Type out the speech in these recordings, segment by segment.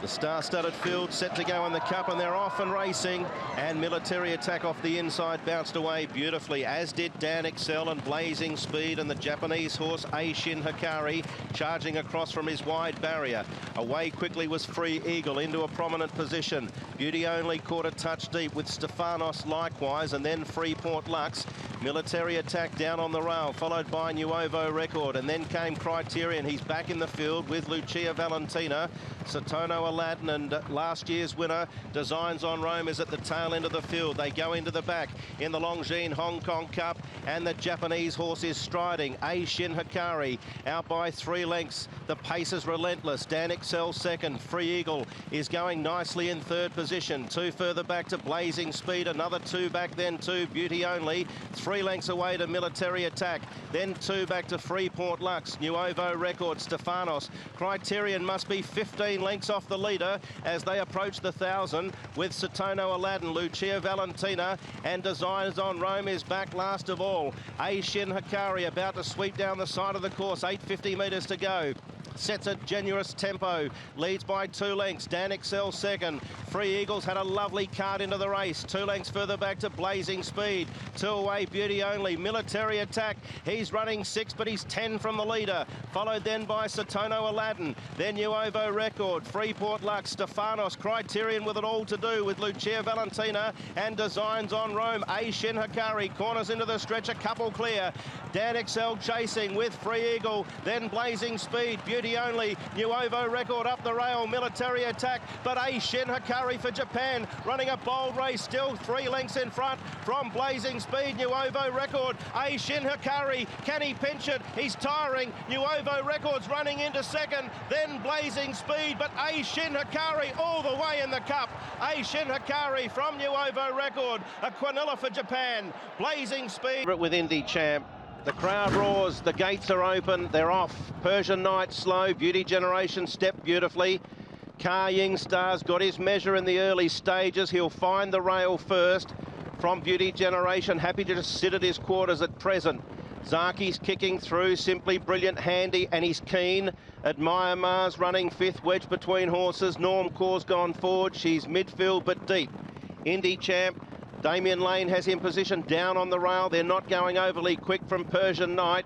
The star-studded field set to go in the Cup, and they're off and racing. And Military Attack off the inside bounced away beautifully, as did Dan Excel and Blazing Speed, and the Japanese horse Shin Hikari charging across from his wide barrier. Away quickly was Free Eagle into a prominent position. Beauty Only caught a touch deep with Stefanos likewise, and then Freeport Lux. Military Attack down on the rail, followed by Nuovo Record, and then came Criterion. He's back in the field with Lucia Valentina. Satono Aladdin and last year's winner Designs on Rome is at the tail end of the field. They go into the back in the Longines Hong Kong Cup, and the Japanese horse is striding. Shin Hikari out by 3 lengths. The pace is relentless. Dan Excel second. Free Eagle is going nicely in third position. 2 further back to Blazing Speed. Another 2 back then to Beauty Only. 3 lengths away to Military Attack. Then 2 back to Freeport Lux. Nuovo Record. Stefanos. Criterion must be 15 lengths off the leader as they approach the 1,000 with Satono Aladdin. Lucia Valentina and Designs on Rome is back last of all. Shin Hikari about to sweep down the side of the course. 850 metres to go. Sets a generous tempo, leads by 2 lengths. Dan Excel second. Free Eagles had a lovely card into the race. 2 lengths further back to Blazing Speed. 2 away, Beauty Only. Military Attack, he's running 6, but he's 10 from the leader. Followed then by Satono Aladdin. Then Nuovo Record, Freeport Lux, Stefanos, Criterion with it all to do with Lucia Valentina and Designs on Rome. Shin Hikari corners into the stretch, a couple clear. Dan Excel chasing with Free Eagle, then Blazing Speed, Beauty Only, Nuovo Record up the rail, Military Attack, but Shin Hikari for Japan, running a bold race, still 3 lengths in front from Blazing Speed, Nuovo Record. Shin Hikari, can he pinch it? He's tiring. Nuovo Record's running into second, then Blazing Speed, but Shin Hikari all the way in the Cup. Shin Hikari from Nuovo Record, a Quinilla for Japan. Blazing Speed with Indy Champ. The crowd roars, the gates are open, they're off. Persian Night slow, Beauty Generation stepped beautifully. Ka Ying Star's got his measure in the early stages. He'll find the rail first from Beauty Generation, happy to just sit at his quarters at present. Zaki's kicking through, Simply Brilliant, handy, and he's keen. Admire Mars running 5th, wedge between horses. Norm Cor's gone forward, she's midfield but deep. Indy Champ, Damien Lane has him positioned down on the rail. They're not going overly quick from Persian Night.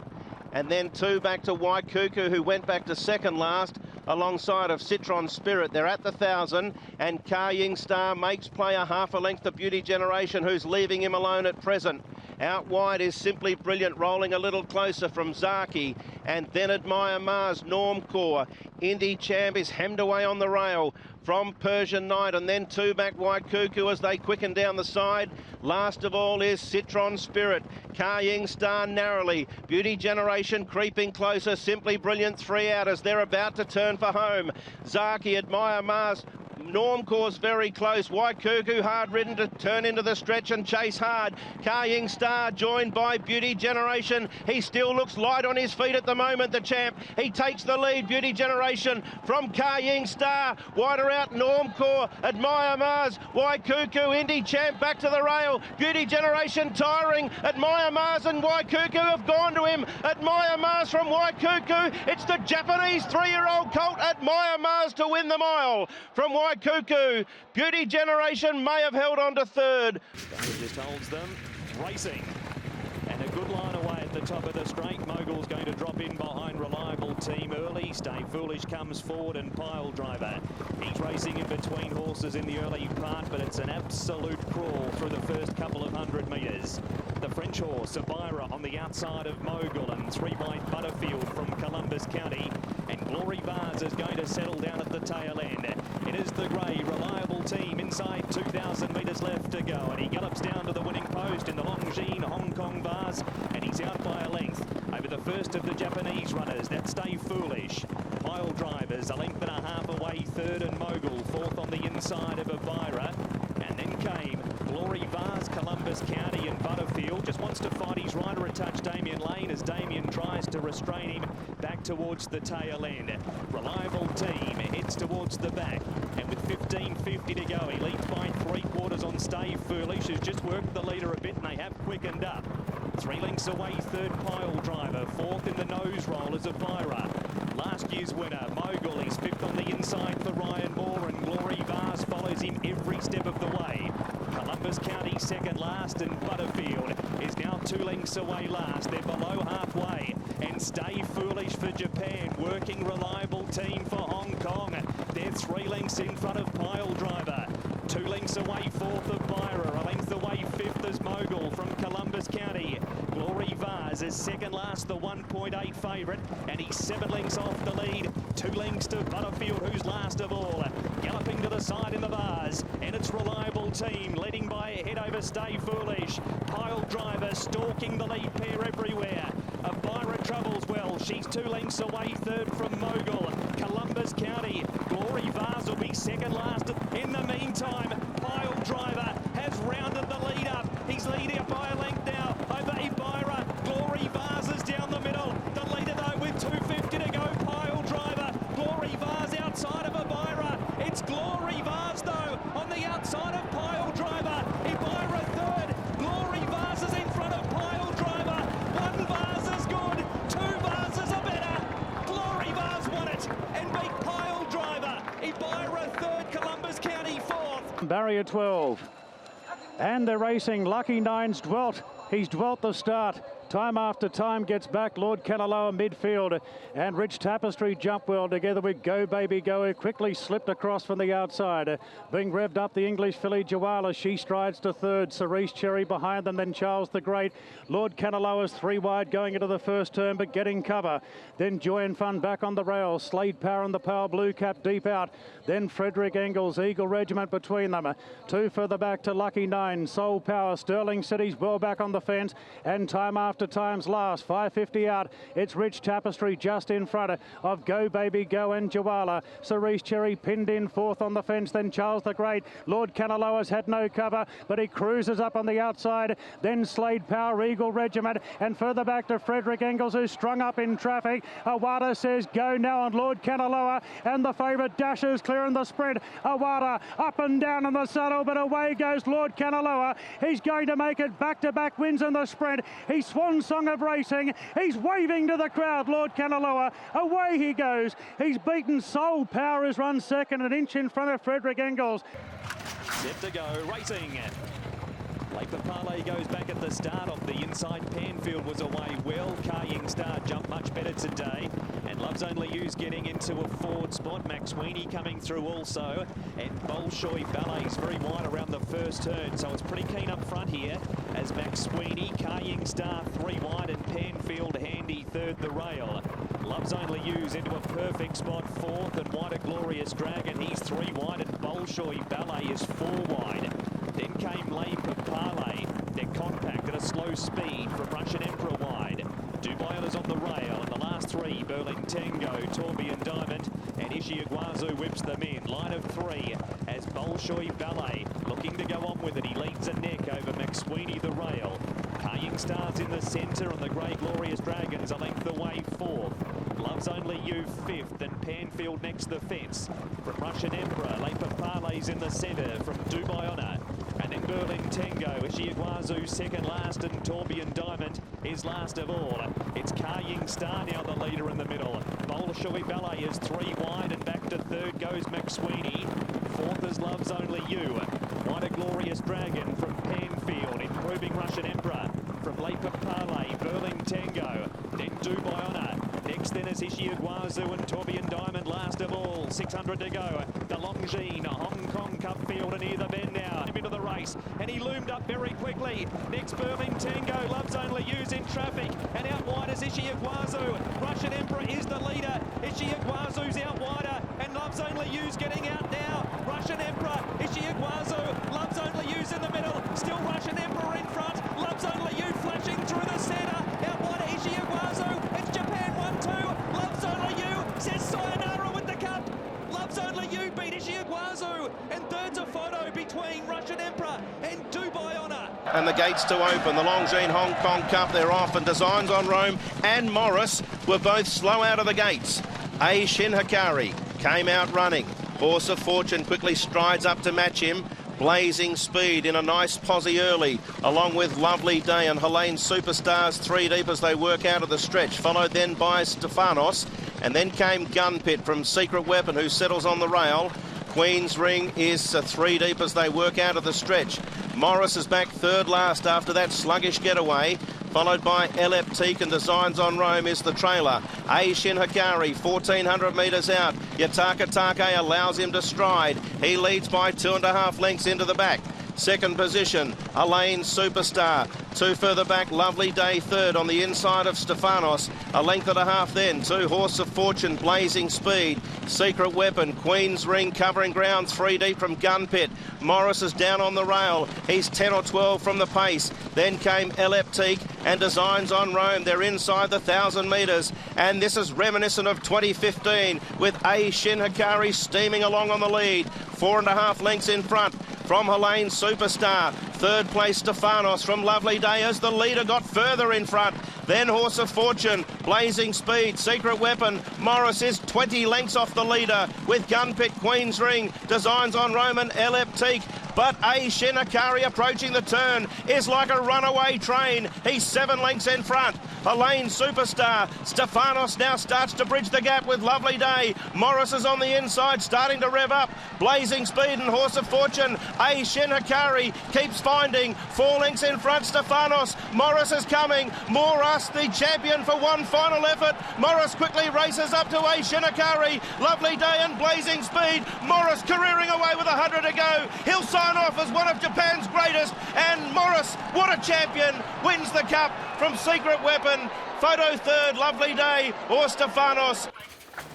And then 2 back to White Cuckoo, who went back to second last alongside of Citron Spirit. They're at the 1,000, and Ka Ying Star makes play a half a length to Beauty Generation, who's leaving him alone at present. Out wide is Simply Brilliant, rolling a little closer from Zaki, and then Admire Mars, Normcore. Indy Champ is hemmed away on the rail from Persian Night, and then 2 back White Cuckoo as they quicken down the side. Last of all is Citron Spirit. Ka Ying Star narrowly. Beauty Generation creeping closer. Simply Brilliant 3 out as they're about to turn for home. Zaki, Admire Mars, Normcore's very close. White Cuckoo hard ridden to turn into the stretch and chase hard. Ka Ying Star joined by Beauty Generation. He still looks light on his feet at the moment, the champ. He takes the lead, Beauty Generation, from Ka Ying Star. Wider out, Normcore, Admire Mars, White Cuckoo, Indy Champ back to the rail. Beauty Generation tiring. Admire Mars and White Cuckoo have gone to him. Admire Mars from White Cuckoo. It's the Japanese 3-year-old colt, Admire Mars, to win the mile from White Cuckoo. Beauty Generation may have held on to third. He just holds them, racing. And a good line away at the top of the straight. Mogul's going to drop in behind Reliable Team early. Stay Foolish comes forward, and Pile Driver. He's racing in between horses in the early part, but it's an absolute crawl through the first couple of 100 metres. The French horse, Sabira, on the outside of Mogul, and 3 by Butterfield from Columbus County. And Glory Vase is going to settle down at the tail end. It is the grey Reliable Team inside 2,000 metres left to go, and he gallops down to the winning post in the Longines Hong Kong Vase, and he's out by a length over the first of the Japanese runners. That's Stay Foolish. Pile Drivers a length and a half away, third, and Mogul fourth on the inside of Avira. And then came Glory Vase, Columbus County, and Butterfield. Just wants to fight his rider a touch, Damien Lane, as Damien tries to restrain him back towards the tail end. Reliable Team heads towards the back, and with 15.50 to go, he leads by 3/4 on Stay Foolish, who's just worked the leader a bit, and they have quickened up. 3 lengths away, third Pile Driver, fourth in the nose roll is Avira. Last Rescues winner. Mogul is fifth on the inside for Ryan Moore, and Glory Vase follows him every step of the way. Columbus County second last, and Butterfield is now 2 lengths away last. They're below halfway, and Stay Foolish for Japan, working reliable team for Hong Kong. They're 3 lengths in front of Pile Driver. 2 lengths away fourth of Byra, a length away fifth is Mogul from Columbus County. Glory Vase is second last, the 1.8 favourite, and he's 7 lengths off the lead. 2 lengths to Butterfield, who's last of all. Galloping to the side in the Vase, and it's reliable team, leading by a head over Stay Foolish. Pile Driver stalking the lead pair everywhere. Byra travels well, she's 2 lengths away, third from Mogul. Columbus County, Glory Vase will be second last. In the meantime, Pile Driver has rounded the lead up. He's leading up by a length now over Byra. Glory Vase is down the middle. The leader though with 2:50 to go, Pile Driver. Glory Vase outside of Byra. It's Glory Vase though on the outside of Pile Driver. Byra third. Glory Vase is in front of Pile Driver. 1 Vase is good. 2 Vases are better. Glory Vase won it and beat Pile Driver. Byra third. Columbus County fourth. Barrier 12. And they're racing. Lucky Nine's dwelt. He's dwelt the start. Time after time gets back Lord Kanaloa midfield, and Rich Tapestry jump well together with Go Baby Go, who quickly slipped across from the outside. Being revved up the English filly Jawala, she strides to third. Cerise Cherry behind them, then Charles the Great. Lord Kanaloa's 3 wide going into the first turn, but getting cover. Then Joy and Fun back on the rails. Slade Power and the Power Blue Cap deep out. Then Frederick Engels, Eagle Regiment between them. 2 further back to Lucky Nine. Soul Power, Sterling City's well back on the fence, and time after time's last. 5:50 out. It's Rich Tapestry just in front of Go Baby Go and Jawala. Cerise Cherry pinned in fourth on the fence. Then Charles the Great. Lord Kanaloa's had no cover, but he cruises up on the outside. Then Slade Power, Eagle Regiment, and further back to Frederick Engels, who's strung up in traffic. Awada says go now on Lord Kanaloa, and the favourite dashes clearing the sprint. Awada up and down in the saddle, but away goes Lord Kanaloa. He's going to make it back-to-back wins in the sprint. He's swan song of racing. He's waving to the crowd, Lord Kanaloa. Away he goes. He's beaten Soul Power, who's run second, an inch in front of Frederick Engels. Set to go, racing. Lake Papale goes back at the start off the inside. Panfield was away well. Carrying Star jumped much better today. And Love's Only You's getting into a forward spot. Max Sweeney coming through also. And Bolshoi Ballet's very wide around the first turn. So it's pretty keen up front here as Max Sweeney, Carrying Star 3 wide, and Panfield handy third the rail. Love's Only You's into a perfect spot fourth, and Wide a Glorious Dragon, he's 3 wide, and Bolshoi Ballet is 4 wide. Then came Lay Papale. They're compact at a slow speed from Russian Emperor wide. Dubai is on the rail, and the last 3, Berlin Tango, Torby and Diamond, and Ishiaguazu whips them in. Line of 3 as Bolshoi Ballet looking to go on with it. He leads a neck over McSweeney the rail. Carrying Stars in the centre, and the Grey Glorious Dragons a length away fourth. Love's Only You fifth, and Panfield next the fence. From Russian Emperor, Lay Papale's in the centre from Dubai Honor. And then Berlin Tango, Ishiaguazu second last, and Torbian Diamond is last of all. It's Carrying Star now the leader in the middle. Bolshoi Ballet is 3 wide, and back to third goes McSweeney. Fourth is Love's Only You. Wide a Glorious Dragon from Panfield, improving Russian Emperor. From Lay Papale, Berlin Tango, then Dubai Honor. Next then is Ishiaguazu and Torbian Diamond last of all. 600 to go. The Longines, Hong Kong Cup field, and near the bend now. Into the race, and he loomed up very quickly. Next Berlin Tango, Love's Only You's in traffic, and out wide is Ishiaguazu. Russian Emperor is the leader. Ishiaguazu's out wider, and Love's Only You's getting out now. Russian Emperor, Ishiaguazu, Love's Only You's in the middle. Still Russian Emperor in front. Love's Only You flashing through the centre. Out wide Ishiaguazu. It's Japan 1-2. Love's Only You says sayonara with the cup. Love's Only You beat Ishiaguazu, and third's a photo between Russian Emperor and Dubai Honor. And the gates to open. The Longines Hong Kong Cup, they're off, and Designs on Rome and Maurice were both slow out of the gates. Shin Hikari came out running. Horse of Fortune quickly strides up to match him. Blazing Speed in a nice posse early, along with Lovely Day and Helene Superstars 3 deep as they work out of the stretch, followed then by Stefanos. And then came Gun Pit from Secret Weapon, who settles on the rail. Queen's Ring is 3 deep as they work out of the stretch. Maurice is back third last after that sluggish getaway, followed by Eleptique, and Designs on Rome is the trailer. Shin Hikari, 1,400 metres out. Yataka Take allows him to stride. He leads by 2.5 lengths into the back. Second position, Elaine Superstar. 2 further back, Lovely Day third on the inside of Stefanos. A length and a half then, 2 Horse of Fortune, Blazing Speed. Secret Weapon, Queen's Ring covering ground 3 deep from Gun Pit. Maurice is down on the rail. He's 10 or 12 from the pace. Then came Eleptique and Designs on Rome. They're inside the 1,000 metres. And this is reminiscent of 2015 with Shin Hikari steaming along on the lead. 4.5 lengths in front from Helene Superstar. Third place Stefanos from Lovely Day as the leader got further in front. Then Horse of Fortune, Blazing Speed, Secret Weapon. Maurice is 20 lengths off the leader with Gun Pit, Queen's Ring, Designs on Roman, Eleptique. But Shin Hikari approaching the turn is like a runaway train. He's 7 lengths in front. Helene Superstar. Stefanos now starts to bridge the gap with Lovely Day. Maurice is on the inside, starting to rev up. Blazing Speed and Horse of Fortune. Shin Hikari keeps finding 4 lengths in front. Stefanos. Maurice is coming. Maurice, the champion, for one final effort. Maurice quickly races up to Shin Hikari. Lovely Day and Blazing Speed. Maurice careering away with 100 to go. He'll sign off as one of Japan's greatest. And Maurice, what a champion, wins the cup from Secret Weapon. Photo third, Lovely Day or Stefanos.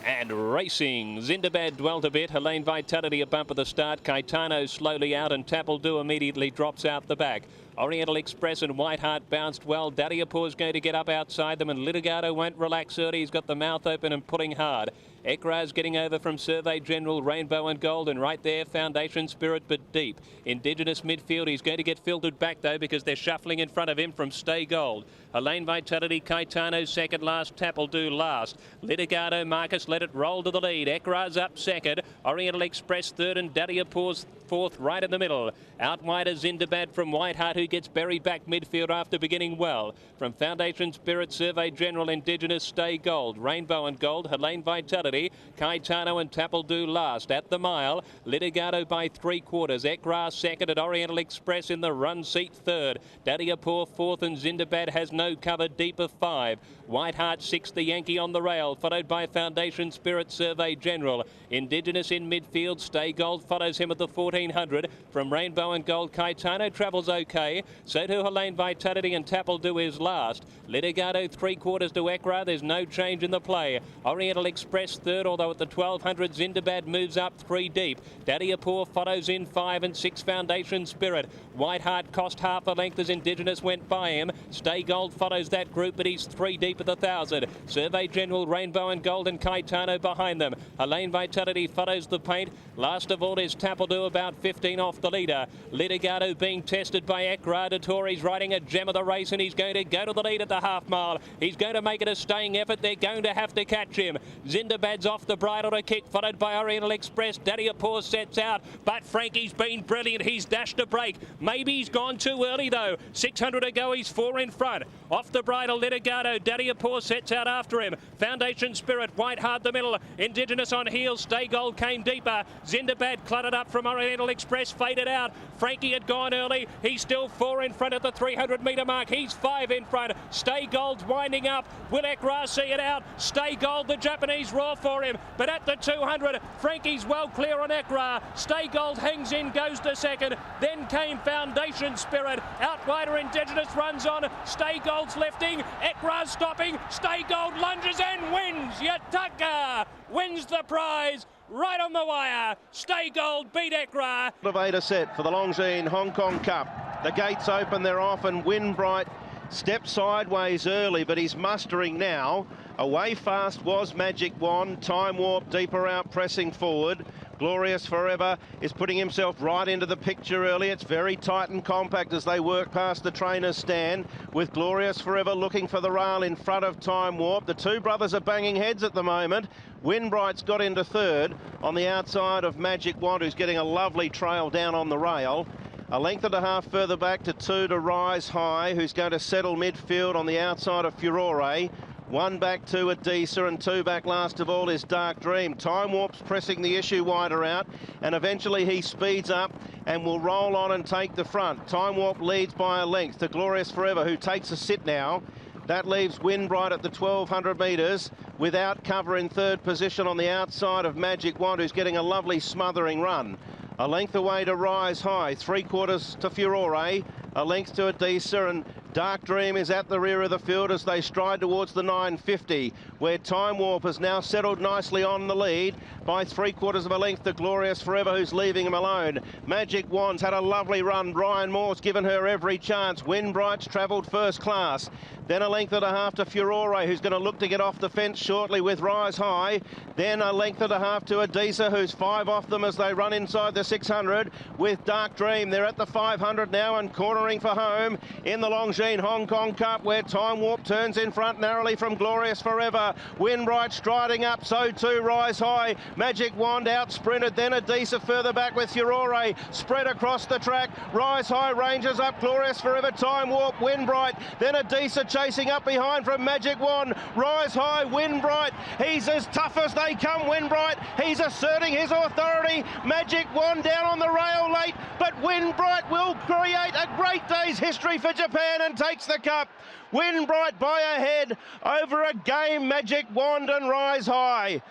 And racing, Zindabad dwelt a bit. Helene Vitality a bump at the start. Caetano slowly out, and Tapaldu immediately drops out the back. Oriental Express and Whiteheart bounced well. Daddiapour's going to get up outside them, and Litigado won't relax early. He's got the mouth open and pulling hard. Ekraz getting over from Survey General, Rainbow and Gold, and right there, Foundation Spirit, but deep. Indigenous midfield, he's going to get filtered back, though, because they're shuffling in front of him from Stay Gold. Helene Vitality, Caetano second last, Tapaldu last. Litigado, Marcus let it roll to the lead. Ekraz up second, Oriental Express third, and Daddiapour's fourth right in the middle. Out wide is Zindabad from Whiteheart, who gets buried back midfield after beginning well. From Foundation Spirit, Survey General, Indigenous, Stay Gold. Rainbow and Gold, Helene Vitality, Caetano and Tapaldu last. At the mile, Litigado by 3/4. Ekraz second, and Oriental Express in the run seat third. Daddiapour fourth, and Zindabad has no cover, deep of 5. Whiteheart sixth, the Yankee on the rail, followed by Foundation Spirit, Survey General. Indigenous in midfield, Stay Gold follows him at the 1400. From Rainbow and Gold, Caetano travels okay. So too Helene Vitality, and Tapaldu is last. Litigado 3/4 to Ekra. There's no change in the play. Oriental Express third, although at the 1200 Zindabad moves up 3 deep. Daddiapour follows in 5 and 6 Foundation Spirit. Whiteheart cost half a length as Indigenous went by him. Stay Gold follows that group, but he's 3 deep at the 1000. Survey General, Rainbow and Gold, and Caetano behind them. Helene Vitality follows the paint. Last of all is Tapaldu, about 15 off the leader. Litigado being tested by Ekra. He's riding a gem of the race, and he's going to go to the lead at the half mile. He's going to make it a staying effort. They're going to have to catch him. Zindabad's off the bridle to kick, followed by Oriental Express. Daddiapour sets out, but Frankie's been brilliant. He's dashed a break. Maybe he's gone too early, though. 600 to go. He's 4 in front. Off the bridle, Litigado. Daddiapour sets out after him. Foundation Spirit, Whiteheart the middle. Indigenous on heels. Stay Gold came deeper. Zindabad cluttered up from Oriental Express, faded out. Frankie had gone early. He's still 4 in front at the 300-metre mark. He's 5 in front. Stay Gold's winding up. Will Ekra see it out? Stay Gold, the Japanese roar for him. But at the 200, Frankie's well clear on Ekra. Stay Gold hangs in, goes to second. Then came Foundation Spirit. Out wider, Indigenous runs on. Stay Gold's lifting. Ekra's stopping. Stay Gold lunges and wins. Yataka wins the prize. Right on the wire. Stay Gold beat Ekra. Elevator set for the Longines Hong Kong Cup. The gates open, they're off, and Winbright stepped sideways early, but he's mustering now. Away fast was Magic Wand. Time Warp deeper out, pressing forward. Glorious Forever is putting himself right into the picture early. It's very tight and compact as they work past the trainer's stand, with Glorious Forever looking for the rail in front of Time Warp. The two brothers are banging heads at the moment. Winbright's got into third on the outside of Magic Wand, who's getting a lovely trail down on the rail. A length and a half further back to 2 to Rise High, who's going to settle midfield on the outside of Furore. One back to Adisa and two back last of all is Dark Dream. Time Warp's pressing the issue wider out and eventually he speeds up and will roll on and take the front. Time Warp leads by a length to Glorious Forever, who takes a sit now. That leaves Windbright at the 1200 metres without cover in third position on the outside of Magic Wand, who's getting a lovely smothering run. A length away to Rise High, 3/4 to Furore, a length to Adisa, and Dark Dream is at the rear of the field as they stride towards the 950, where Time Warp has now settled nicely on the lead by 3/4 of a length to Glorious Forever, who's leaving him alone. Magic Wand's had a lovely run. Brian Moore's given her every chance. Windbright's travelled first class. Then a length and a half to Furore, who's going to look to get off the fence shortly with Rise High. Then a length and a half to Adisa, who's 5 off them as they run inside the 600 with Dark Dream. They're at the 500 now and cornering for home in the Longines Hong Kong Cup, where Time Warp turns in front narrowly from Glorious Forever. Windbright striding up, so too Rise High. Magic Wand out sprinted, then Adisa further back with Furore. Spread across the track. Rise High ranges up, Glorious Forever, Time Warp, Windbright. Then Adisa chasing up behind from Magic Wand. Rise High, Windbright. He's as tough as they come, Windbright. He's asserting his authority. Magic Wand down on the rail late, but Windbright will create a great day's history for Japan and takes the cup. Windbright by a head over a game Magic Wand and Rise High.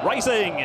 Racing.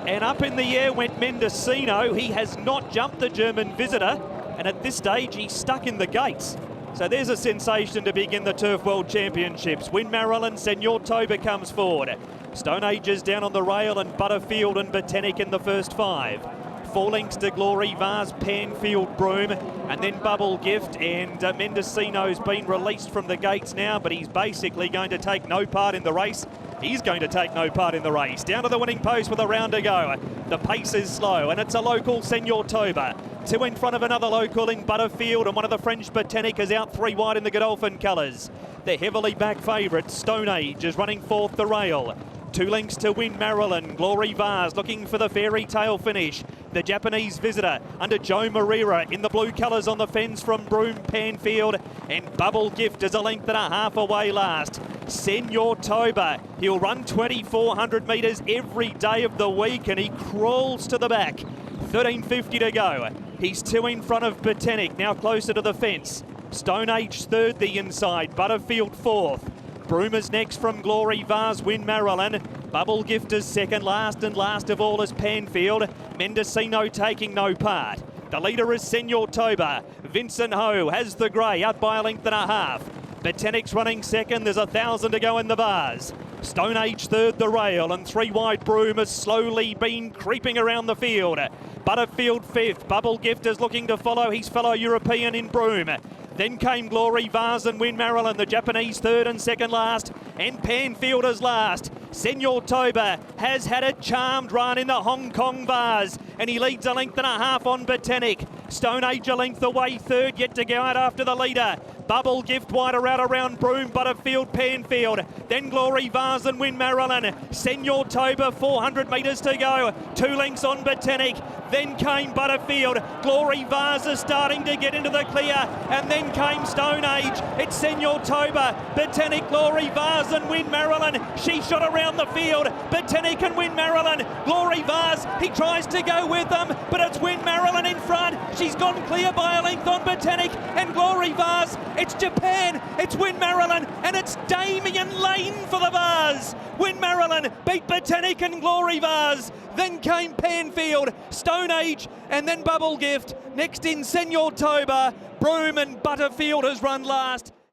And up in the air went Mendocino. He has not jumped the German visitor, and at this stage he's stuck in the gates. So there's a sensation to begin the Turf World Championships. Win Marilyn, Senor Toba comes forward. Stone Ages down on the rail, and Butterfield and Botanic in the first 5. 4 lengths to Glory, Vase, Panfield, Broom, and then Bubble Gift. And Mendocino's been released from the gates now, but he's basically going to take no part in the race. He's going to take no part in the race. Down to the winning post with a round to go. The pace is slow, and it's a local, Senor Toba. 2 in front of another local in Butterfield, and one of the French Botanic is out 3 wide in the Godolphin colours. The heavily back favourite, Stone Age, is running fourth the rail. 2 lengths to Win Marilyn. Glory Vase looking for the fairy tale finish. The Japanese visitor under Joe Moreira in the blue colours on the fence from Broome Panfield. And Bubble Gift is a length and a half away last. Senor Toba, he'll run 2,400 metres every day of the week, and he crawls to the back. 13.50 to go. He's 2 in front of Botanic, now closer to the fence. Stone Age third the inside, Butterfield fourth. Broome is next from Glory Vase, Win Marilyn. Bubble Gift is second last, and last of all is Panfield. Mendocino taking no part. The leader is Senor Toba. Vincent Ho has the grey, out by a length and a half. Botanic's running second, there's 1,000 to go in the bars. Stone Age third the rail, and 3 wide Broome has slowly been creeping around the field. Butterfield fifth, Bubble Gift is looking to follow his fellow European in Broome. Then came Glory Vase and Win Marilyn, the Japanese third and second last, and Panfield is last. Senor Toba has had a charmed run in the Hong Kong bars, and he leads a length and a half on Botanic. Stone Age a length away third, yet to go out after the leader. Bubble Gift wider out around Broome, Butterfield, Panfield. Then Glory Vase and Win Marilyn. Senor Toba, 400 metres to go. 2 lengths on Botanic. Then came Butterfield. Glory Vase is starting to get into the clear. And then came Stone Age. It's Senor Toba, Botanic, Glory Vase and Win Marilyn. She shot around the field. Botanic and Win Marilyn. Glory Vase, he tries to go with them, but it's Win Marilyn in front. She's gone clear by a length on Botanic and Glory Vase. It's Japan, it's Win Marilyn, and it's Damien Lane for the Vase. Win Marilyn beat Botanic and Glory Vase. Then came Panfield, Stone Age, and then Bubble Gift. Next in Senor Toba. Broome and Butterfield has run last.